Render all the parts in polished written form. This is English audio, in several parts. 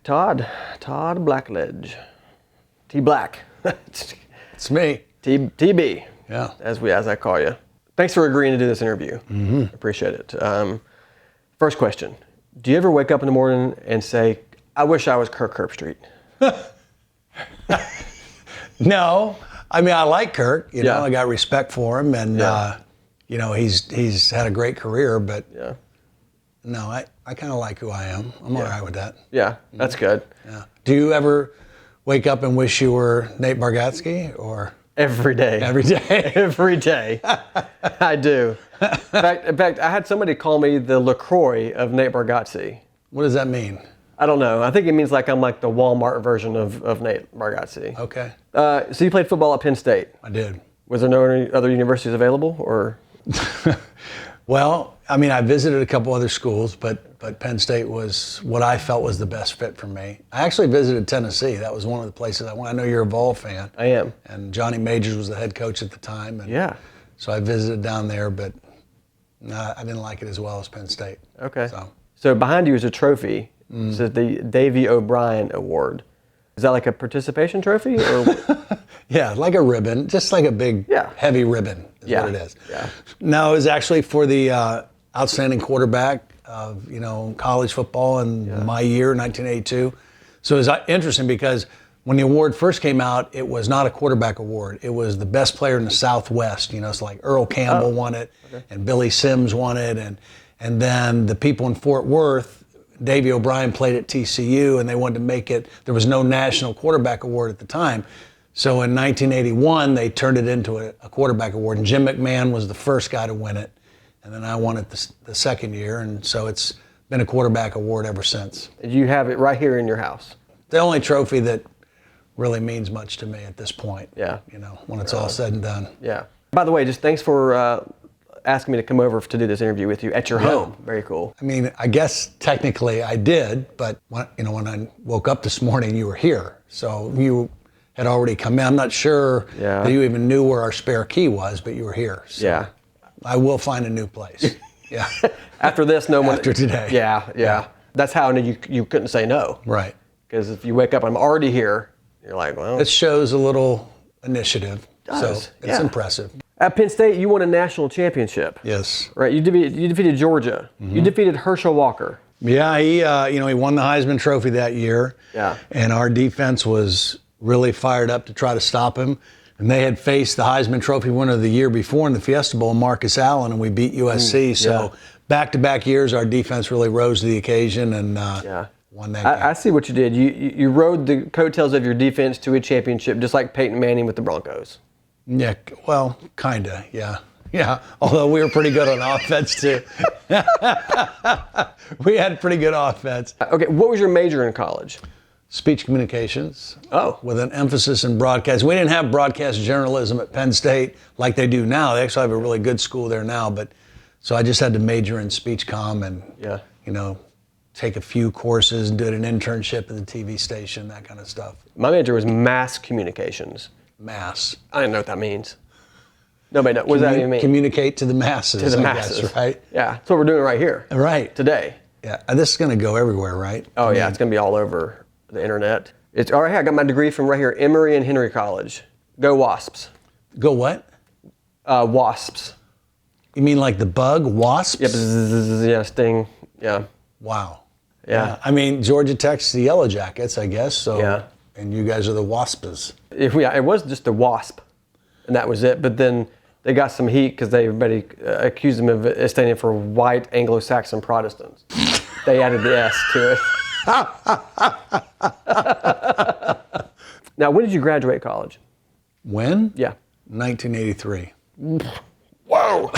Todd Blackledge. T-Black. It's me. TB. Yeah. As I call you. Thanks for agreeing to do this interview. Appreciate it. First question. Do you ever wake up in the morning and say, I wish I was Kirk Herbstreit? No. I mean, I like Kirk. You know, I got respect for him, and you know, he's had a great career. But no, I kind of like who I am. I'm all right with that. Yeah, that's good. Yeah. Do you ever wake up and wish you were Nate Bargatze, or? Every day. Every day. Every day. I do. In fact, I had somebody call me the LaCroix of Nate Bargatze. What does that mean? I don't know. I think it means like I'm like the Walmart version of Nate Bargatze. Okay. So you played football at Penn State. I did. Was there no other universities available, or? Well, I mean, I visited a couple other schools, but Penn State was what I felt was the best fit for me. I actually visited Tennessee. That was one of the places I went. I know you're a Vol fan. I am. And Johnny Majors was the head coach at the time. And so I visited down there, but I didn't like it as well as Penn State. Okay. So behind you is a trophy. It's the Davey O'Brien Award. Is that like a participation trophy? Or? Yeah, like a ribbon, just like a big, heavy ribbon is what it is. Yeah. No, it was actually for the outstanding quarterback of, college football in my year, 1982. So it was interesting because when the award first came out, it was not a quarterback award. It was the best player in the Southwest. It's like Earl Campbell won it, and Billy Sims won it, and then the people in Fort Worth, Davey O'Brien played at TCU, and they wanted to make it. There was no national quarterback award at the time. So in 1981, they turned it into a quarterback award, and Jim McMahon was the first guy to win it. And then I won it the second year, and so it's been a quarterback award ever since. You have it right here in your house. The only trophy that really means much to me at this point. Yeah. When it's all said and done. Yeah. By the way, just thanks for asking me to come over to do this interview with you at your home. Very cool. I mean, I guess technically I did, but when I woke up this morning, you were here. So you had already come in. I'm not sure that you even knew where our spare key was, but you were here. So I will find a new place. Yeah. After this, no one. After today. Yeah. That's how I knew you couldn't say no. Right. Because if you wake up, I'm already here. You're like, well. It shows a little initiative. So it's impressive. At Penn State, you won a national championship. Yes. Right. You defeated Georgia. You defeated Herschel Walker. Yeah. He won the Heisman Trophy that year. Yeah. And our defense was really fired up to try to stop him. And they had faced the Heisman Trophy winner of the year before in the Fiesta Bowl, Marcus Allen, and we beat USC. So back-to-back years, our defense really rose to the occasion and won that game. I see what you did. You rode the coattails of your defense to a championship, just like Peyton Manning with the Broncos. Yeah, well, kinda, yeah. Yeah, although we were pretty good on offense, too. We had pretty good offense. Okay, what was your major in college? Speech communications. Oh. With an emphasis in broadcast. We didn't have broadcast journalism at Penn State like they do now. They actually have a really good school there now, but so I just had to major in speech comm and take a few courses and did an internship at the TV station, that kind of stuff. My major was mass communications. Mass. I don't know what that means. Nobody knows. What does that even mean? Communicate to the masses. To the masses, guess, right? Yeah, that's what we're doing right here. Right. Today. Yeah, and this is going to go everywhere, right? Oh, yeah, it's going to be all over the internet. It's all right. I got my degree from right here, Emory and Henry College. Go Wasps. Go what? Wasps. You mean like the bug, wasps? Yep, sting. Yeah. Wow. Yeah. I mean, Georgia Tech's the Yellow Jackets, I guess. So. Yeah. And you guys are the Wasps. Yeah, it was just a wasp, and that was it. But then they got some heat because everybody accused them of standing for white Anglo-Saxon Protestants. They added the S to it. Now, when did you graduate college? When? Yeah. 1983. Whoa!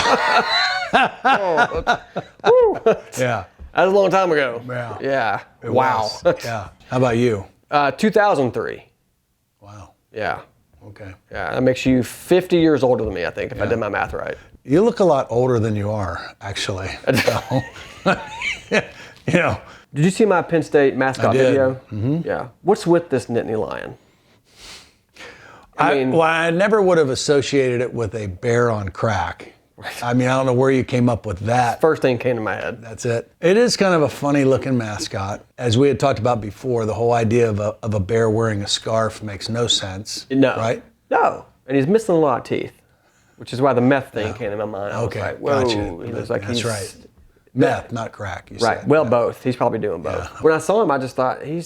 Yeah. That was a long time ago. Yeah. Yeah. It wow. Was. Yeah. How about you? 2003. Wow. Yeah. Okay. Yeah, that makes you 50 years older than me, I think, if I did my math right. You look a lot older than you are, actually. Did you see my Penn State mascot video? Mm-hmm. Yeah. What's with this Nittany lion? I never would have associated it with a bear on crack. I mean, I don't know where you came up with that. First thing came to my head. That's it. It is kind of a funny looking mascot. As we had talked about before, the whole idea of a bear wearing a scarf makes no sense. No. Right? No. And he's missing a lot of teeth, which is why the meth thing came to my mind. I was Okay, like, whoa, gotcha. He looks like That's he's... right. Meth, not crack, you Right. said. Well, both. He's probably doing both. Yeah. When I saw him, I just thought, he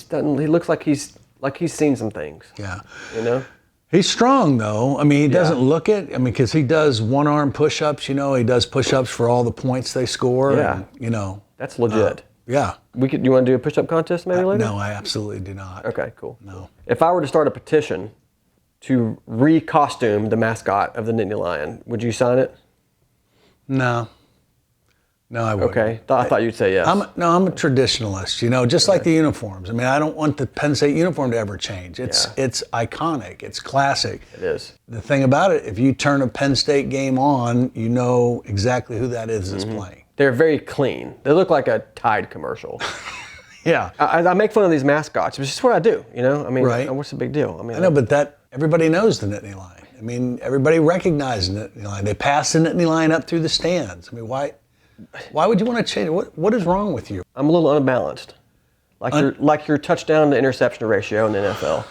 looks like he's seen some things. Yeah. You know? He's strong, though. I mean, he doesn't look it. I mean, because he does one-arm push-ups, you know. He does push-ups for all the points they score. Yeah. And, you know. That's legit. Yeah. You want to do a push-up contest maybe later? No, I absolutely do not. Okay, cool. No. If I were to start a petition to re-costume the mascot of the Nittany Lion, would you sign it? No. No, I wouldn't. Okay. I thought you'd say yes. I'm a traditionalist, you know, just like the uniforms. I mean, I don't want the Penn State uniform to ever change. It's iconic. It's classic. It is. The thing about it, if you turn a Penn State game on, you know exactly who that is that's playing. They're very clean. They look like a Tide commercial. Yeah. I make fun of these mascots. It's just what I do, you know? I mean, Right. what's the big deal? I know, but everybody knows the Nittany Lion. I mean, everybody recognizes the Nittany Lion. They pass the Nittany Lion up through the stands. I mean, why would you want to change it? What is wrong with you? I'm a little unbalanced. Like your touchdown to interception ratio in the NFL.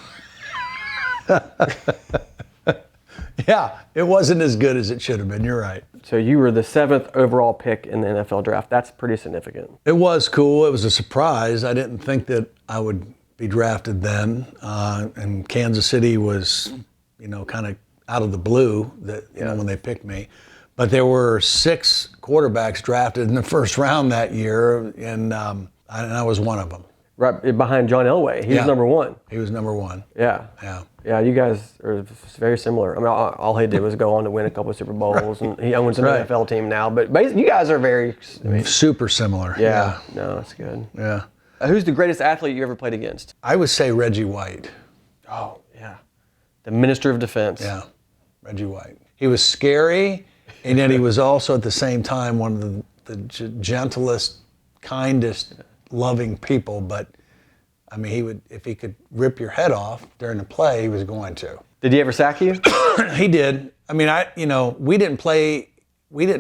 Yeah, it wasn't as good as it should have been. You're right. So you were the 7th overall pick in the NFL draft. That's pretty significant. It was cool. It was a surprise. I didn't think that I would be drafted then. And Kansas City was, you know, kind of out of the blue that you know when they picked me. But there were 6 quarterbacks drafted in the first round that year, and I was one of them. Right behind John Elway. He was number 1. He was number 1. Yeah. Yeah. Yeah, you guys are very similar. I mean, all he did was go on to win a couple of Super Bowls, and he owns an NFL team now. But basically, you guys are very... super similar. Yeah. No, that's good. Yeah. Who's the greatest athlete you ever played against? I would say Reggie White. Oh, yeah. The Minister of Defense. Yeah, Reggie White. He was scary, and yet he was also at the same time one of the gentlest, kindest, loving people. But I mean, if he could rip your head off during the play, he was going to. Did he ever sack you? He did. I mean, we didn't play. When he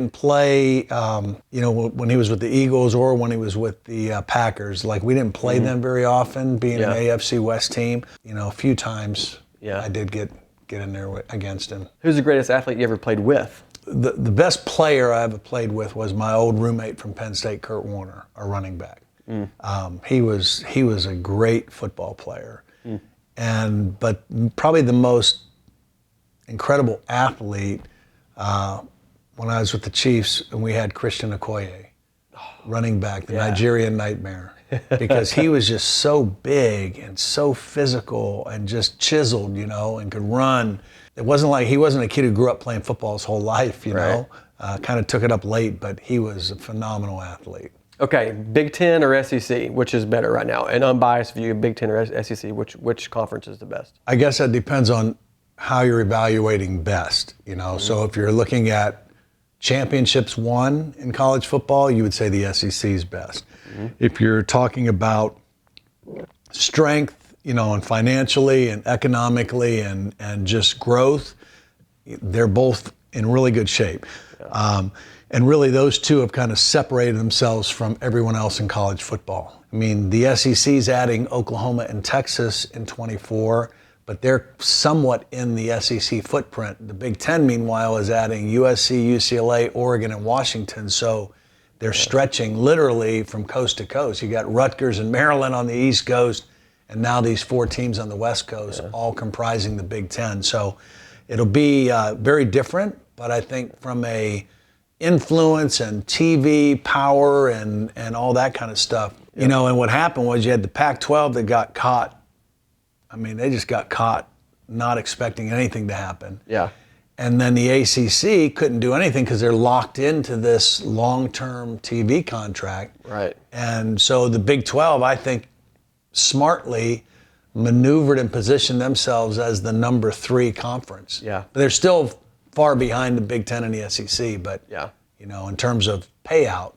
was with the Eagles or when he was with the Packers. Like, we didn't play them very often, being an AFC West team. You know, a few times I did get in there against him. Who's the greatest athlete you ever played with? The best player I ever played with was my old roommate from Penn State, Kurt Warner, our running back. He was a great football player, but probably the most incredible athlete when I was with the Chiefs and we had Christian Okoye, running back, the Nigerian Nightmare, because he was just so big and so physical and just chiseled, you know, and could run. It wasn't like he wasn't a kid who grew up playing football his whole life, you know. Kind of took it up late, but he was a phenomenal athlete. Okay, Big Ten or SEC, which is better right now? An unbiased view, Big Ten or SEC, which conference is the best? I guess that depends on how you're evaluating best, you know. So if you're looking at championships won in college football, you would say the SEC is best. If you're talking about strength, you know, and financially and economically and just growth, they're both in really good shape. And really, those two have kind of separated themselves from everyone else in college football. I mean, the SEC's adding Oklahoma and Texas in 24, but they're somewhat in the SEC footprint. The Big Ten, meanwhile, is adding USC, UCLA, Oregon, and Washington. So they're stretching literally from coast to coast. You got Rutgers and Maryland on the East Coast, and now these 4 teams on the West Coast, all comprising the Big Ten. So it'll be very different, but I think from a influence and TV power and all that kind of stuff. You know, and what happened was you had the Pac-12 that got caught. I mean, they just got caught not expecting anything to happen. Yeah. And then the ACC couldn't do anything because they're locked into this long-term TV contract. Right. And so the Big 12, I think, smartly maneuvered and positioned themselves as the number 3 conference. Yeah. But they're still far behind the Big Ten and the SEC, but you know, in terms of payout,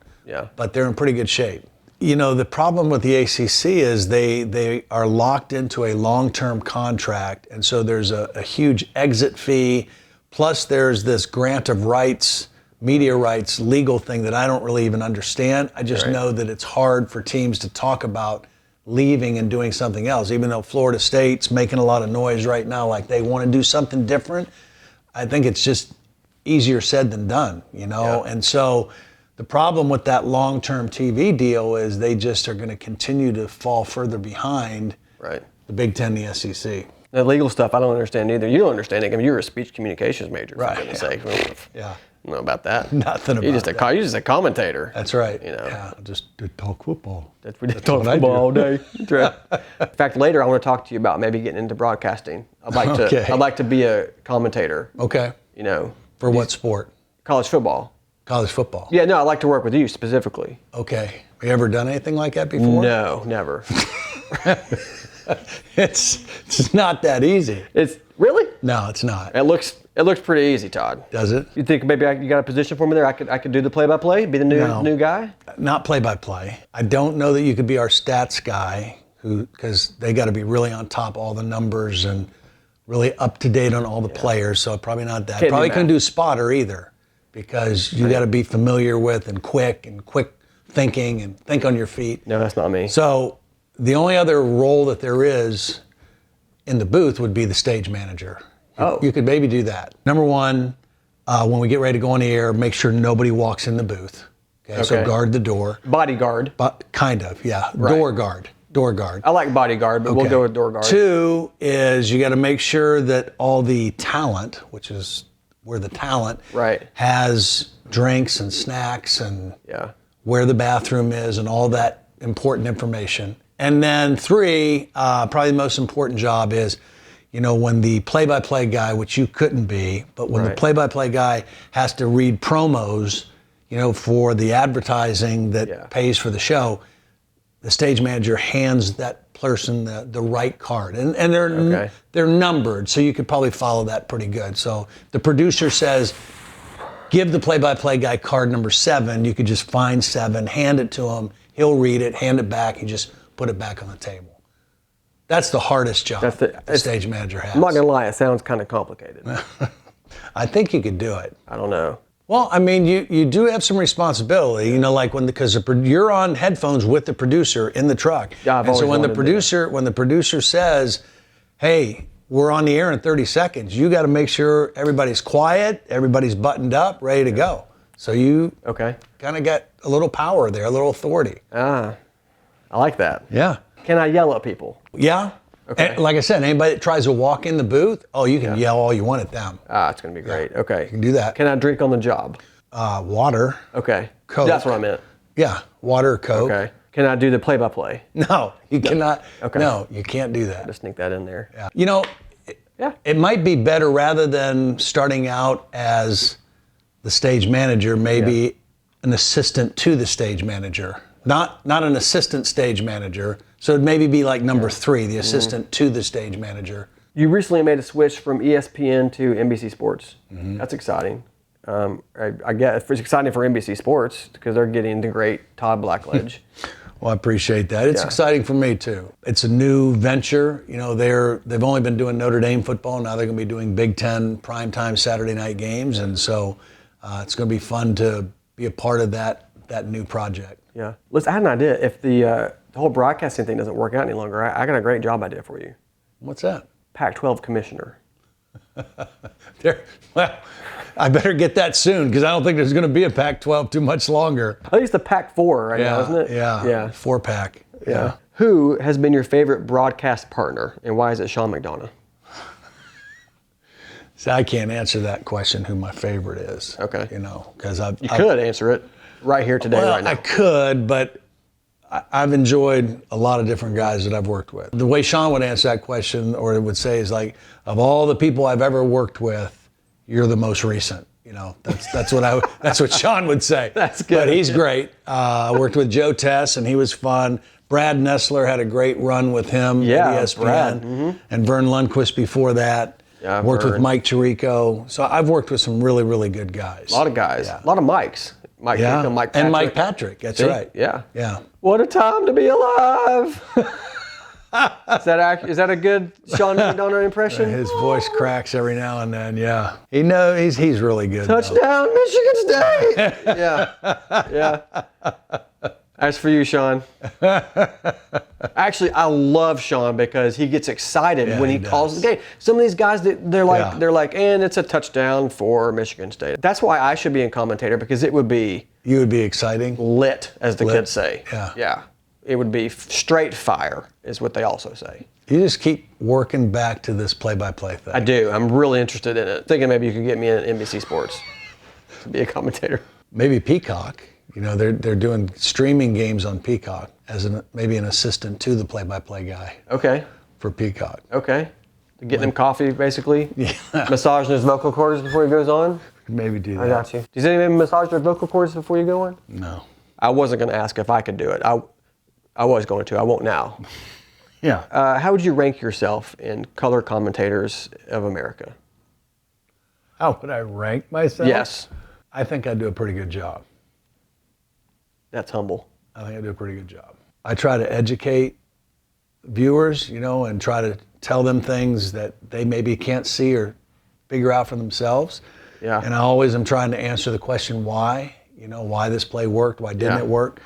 but they're in pretty good shape. You know, the problem with the ACC is they are locked into a long-term contract, and so there's a huge exit fee, plus there's this grant of rights media rights legal thing that I don't really even understand. I just know that it's hard for teams to talk about leaving and doing something else, even though Florida State's making a lot of noise right now, like they want to do something different. I think it's just easier said than done, you know? And so the problem with that long-term TV deal is they just are going to continue to fall further behind the Big Ten, the SEC. The legal stuff, I don't understand either. You don't understand it. I mean, you're a speech communications major, for goodness sake. Yeah. I don't know about that. Nothing about that. You're just a commentator. That's right. You know. Yeah, just talk football. We just talk football all day. That's right. In fact, later I want to talk to you about maybe getting into broadcasting. I'd like to be a commentator. Okay. You know. For what sport? College football. College football. Yeah, no, I'd like to work with you specifically. Okay. Have you ever done anything like that before? No, never. It's not that easy. It's really? No, it's not. It looks pretty easy, Todd. Does it? You think maybe you got a position for me there? I could do the play-by-play, be the new guy? Not play-by-play. I don't know that you could be our stats guy, because they got to be really on top of all the numbers and really up to date on all the players. So probably not that. Probably couldn't do spotter either, because you got to be familiar with and quick thinking and think on your feet. No, that's not me. So the only other role that there is in the booth would be the stage manager. You could maybe do that. Number one, when we get ready to go on the air, make sure nobody walks in the booth. Okay. So guard the door. Bodyguard. Kind of, yeah. Right. Door guard. I like bodyguard, but we'll go with door guard. Two is you got to make sure that all the talent, which is where the talent has drinks and snacks and where the bathroom is and all that important information. And then three, probably the most important job is, you know, when the play-by-play guy, which you couldn't be, but when the play-by-play guy has to read promos, you know, for the advertising that pays for the show, the stage manager hands that person the right card. And they're numbered, so you could probably follow that pretty good. So the producer says, give the play-by-play guy card number 7. You could just find 7, hand it to him. He'll read it, hand it back, and just put it back on the table. That's the hardest job the stage manager has. I'm not going to lie, it sounds kind of complicated. I think you could do it. I don't know. Well, I mean, you do have some responsibility, you know, like because you're on headphones with the producer in the truck. Yeah, and so when the producer says, hey, we're on the air in 30 seconds, you got to make sure everybody's quiet, everybody's buttoned up, ready to go. So you kind of got a little power there, a little authority. I like that. Yeah. Can I yell at people? Yeah. Okay. And like I said, anybody that tries to walk in the booth, you can yell all you want at them. It's going to be great. Yeah. Okay. You can do that. Can I drink on the job? Water. Okay. Coke. That's what I meant. Yeah. Water, Coke. Okay. Can I do the play-by-play? No, you cannot. Okay. No, you can't do that. Just sneak that in there. Yeah. You know, it might be better rather than starting out as the stage manager, maybe an assistant to the stage manager. Not an assistant stage manager. So it'd maybe be like number 3, the assistant to the stage manager. You recently made a switch from ESPN to NBC Sports. That's exciting. I guess it's exciting for NBC Sports because they're getting the great Todd Blackledge. Well, I appreciate that. It's exciting for me too. It's a new venture. You know, they've only been doing Notre Dame football. Now they're going to be doing Big Ten primetime Saturday night games, and so it's going to be fun to be a part of that new project. Yeah. Listen, I had an idea. If the whole broadcasting thing doesn't work out any longer, I got a great job idea for you. What's that? Pac-12 commissioner. Well, I better get that soon because I don't think there's going to be a Pac-12 too much longer. At least the Pac-4 right now, isn't it? Yeah. 4-pack. Yeah. Who has been your favorite broadcast partner, and why is it Sean McDonough? See, I can't answer that question. Who my favorite is? Okay. You know, because you could answer it right here today, right now. I could, but I've enjoyed a lot of different guys that I've worked with. The way Sean would answer that question, or would say, is like, of all the people I've ever worked with, you're the most recent. You know, that's what Sean would say. That's good. But he's great. I worked with Joe Tess, and he was fun. Brad Nessler had a great run with him at ESPN. Brad. And Vern Lundquist before that. Yeah, worked with Mike Tirico. So I've worked with some really, really good guys. A lot of guys. A lot of Mikes. Mike Tirico, Mike Patrick. And Mike Patrick. That's right. Yeah. Yeah. What a time to be alive. Is that a good Sean McDonough impression? His voice cracks every now and then. Yeah, he knows he's really good. Touchdown, Michigan State. Yeah. As for you, Sean. Actually, I love Sean because he gets excited when he calls the game. Some of these guys, they're like, and it's a touchdown for Michigan State. That's why I should be in commentator, because it would be. You would be exciting. Lit, as the kids say. Yeah. It would be straight fire, is what they also say. You just keep working back to this play-by-play thing. I do. I'm really interested in it. Thinking maybe you could get me in NBC Sports to be a commentator. Maybe Peacock. You know, they're doing streaming games on Peacock as maybe an assistant to the play-by-play guy. Okay. For Peacock. Okay. Getting him coffee, basically. Yeah. Massaging his vocal cords before he goes on. Maybe do that. I got you. Does anyone massage their vocal cords before you go on? No. I wasn't going to ask if I could do it. I was going to. I won't now. Yeah. How would you rank yourself in color commentators of America? How would I rank myself? Yes. I think I do a pretty good job. That's humble. I think I do a pretty good job. I try to educate viewers, you know, and try to tell them things that they maybe can't see or figure out for themselves. Yeah. And I always am trying to answer the question why, you know, why this play worked, why didn't it work.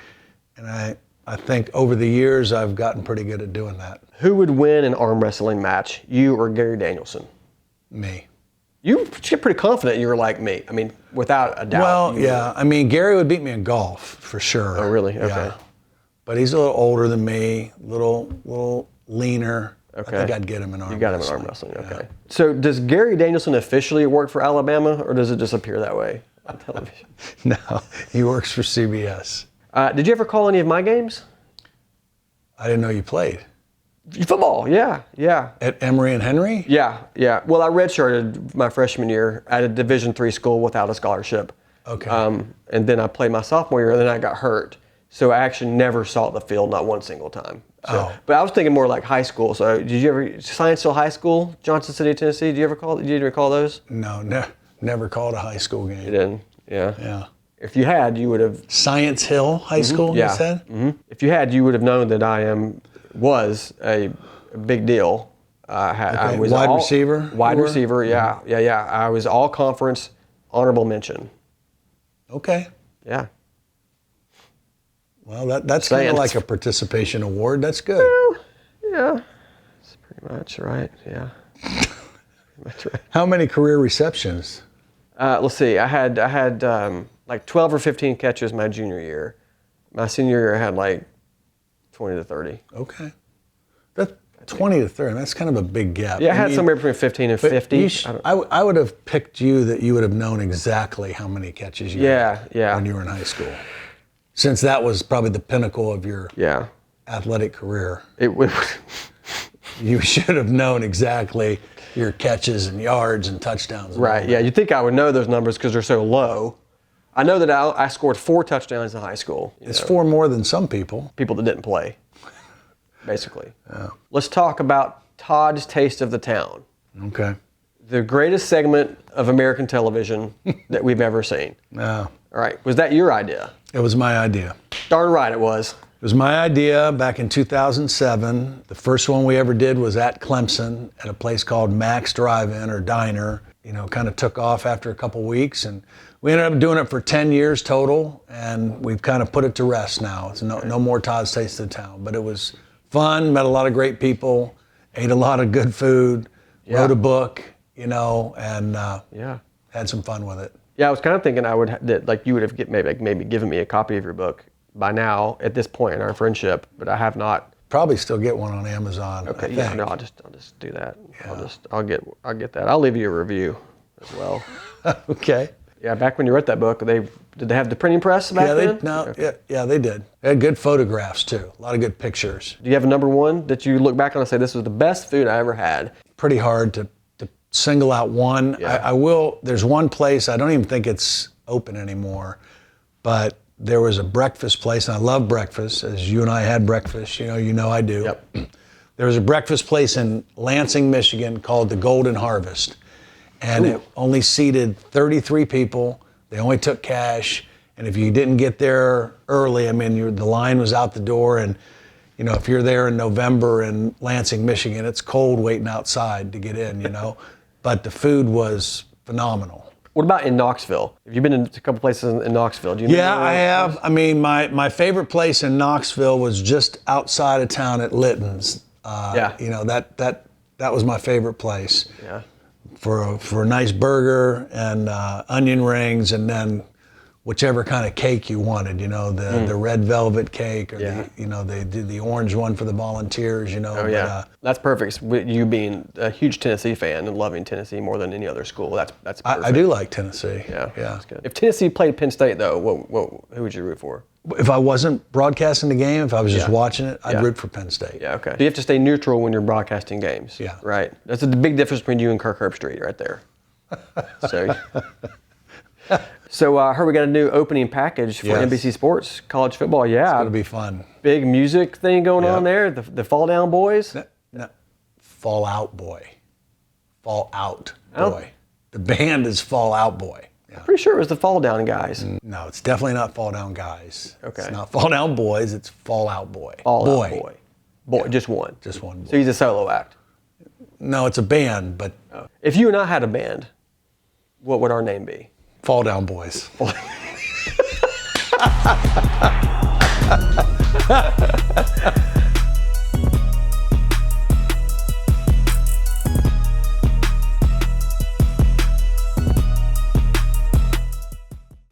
And I think over the years I've gotten pretty good at doing that. Who would win an arm wrestling match, you or Gary Danielson? Me. You get pretty confident you were like me. I mean, without a doubt. Well, yeah. I mean, Gary would beat me in golf for sure. Oh, really? Okay. Yeah. But he's a little older than me, little leaner. Okay. I think I'd get him in arm wrestling. You got him in arm wrestling, okay. So does Gary Danielson officially work for Alabama, or does it just appear that way on television? No, he works for CBS. Did you ever call any of my games? I didn't know you played. Football, yeah. At Emory and Henry? Yeah. Well, I redshirted my freshman year at a Division III school without a scholarship. Okay. And then I played my sophomore year, and then I got hurt. So I actually never saw the field, not one single time. So, but I was thinking more like high school. So did you ever, Scienceville High School, Johnson City, Tennessee, did you recall those? No, never called a high school game. You didn't? Yeah. Yeah. If you had, you would have. Science Hill High School, you said? Mm-hmm. If you had, you would have known that I was a big deal. I was wide receiver? Wide receiver, yeah. I was all conference, honorable mention. Okay. Yeah. Well, that's kind of like a participation award. That's good. Well, yeah. That's pretty much right. Yeah. Pretty much right. How many career receptions? Let's see. I had like 12 or 15 catches my junior year. My senior year, I had like 20 to 30. Okay. That's 20 to 30. That's kind of a big gap. Yeah, I had somewhere between 15 and 50. I would have picked you that you would have known exactly how many catches you had when you were in high school. Since that was probably the pinnacle of your athletic career. You should have known exactly your catches and yards and touchdowns. Right, yeah. You'd think I would know those numbers because they're so low. I know that I scored 4 touchdowns in high school. It's 4 more than some people. People that didn't play, basically. Let's talk about Todd's Taste of the Town. Okay. The greatest segment of American television that we've ever seen. All right. Was that your idea? It was my idea. Darn right it was. It was my idea back in 2007. The first one we ever did was at Clemson at a place called Max Drive-In or Diner. You know, kind of took off after a couple weeks, and we ended up doing it for 10 years total, and we've kind of put it to rest now. It's no more Todd's Taste of the Town, but it was fun, met a lot of great people, ate a lot of good food, wrote a book, you know, and had some fun with it. Yeah, I was kind of thinking you would have maybe given me a copy of your book by now at this point in our friendship, but I have not. Probably still get one on Amazon. Okay, yeah, no, I'll just do that. Yeah. I'll get that. I'll leave you a review as well. Okay. Yeah, back when you wrote that book, did they have the printing press back then? Yeah, they did. They had good photographs too. A lot of good pictures. Do you have a number one that you look back on and say this was the best food I ever had? Pretty hard to single out one. Yeah. I will. There's one place, I don't even think it's open anymore, but there was a breakfast place, and I love breakfast, as you and I had breakfast, you know I do. Yep. There was a breakfast place in Lansing, Michigan called the Golden Harvest, and it only seated 33 people. They only took cash, and if you didn't get there early, I mean, the line was out the door, and You know, if you're there in November in Lansing, Michigan, it's cold waiting outside to get in, you know. But the food was phenomenal. What about in Knoxville? Have you been in a couple places in Knoxville? Do you Yeah, I have. I mean, my favorite place in Knoxville was just outside of town at Litton's. You know, that was my favorite place. Yeah. For a nice burger and onion rings, and then whichever kind of cake you wanted, you know, the red velvet cake, or they did the orange one for the volunteers, you know. Oh, yeah. That's perfect. With you being a huge Tennessee fan and loving Tennessee more than any other school, that's perfect. I do like Tennessee. Yeah, that's good. If Tennessee played Penn State, though, who would you root for? If I wasn't broadcasting the game, if I was just watching it, I'd root for Penn State. Yeah, okay. So you have to stay neutral when you're broadcasting games. Yeah. Right? That's the big difference between you and Kirk Herbstreit right there. So I heard we got a new opening package for NBC Sports, college football. Yeah. It's going to be fun. Big music thing going on there. The Fall Down Boys. No. Fall Out Boy. Fall Out Boy. The band is Fall Out Boy. Yeah. I'm pretty sure it was the Fall Down Guys. No, it's definitely not Fall Down Guys. Okay. It's not Fall Down Boys, it's Fall Out Boy. Fall Out Boy. Boy, just one. Just one boy. So he's a solo act. No, it's a band, but... If you and I had a band, what would our name be? Fall Down Boys.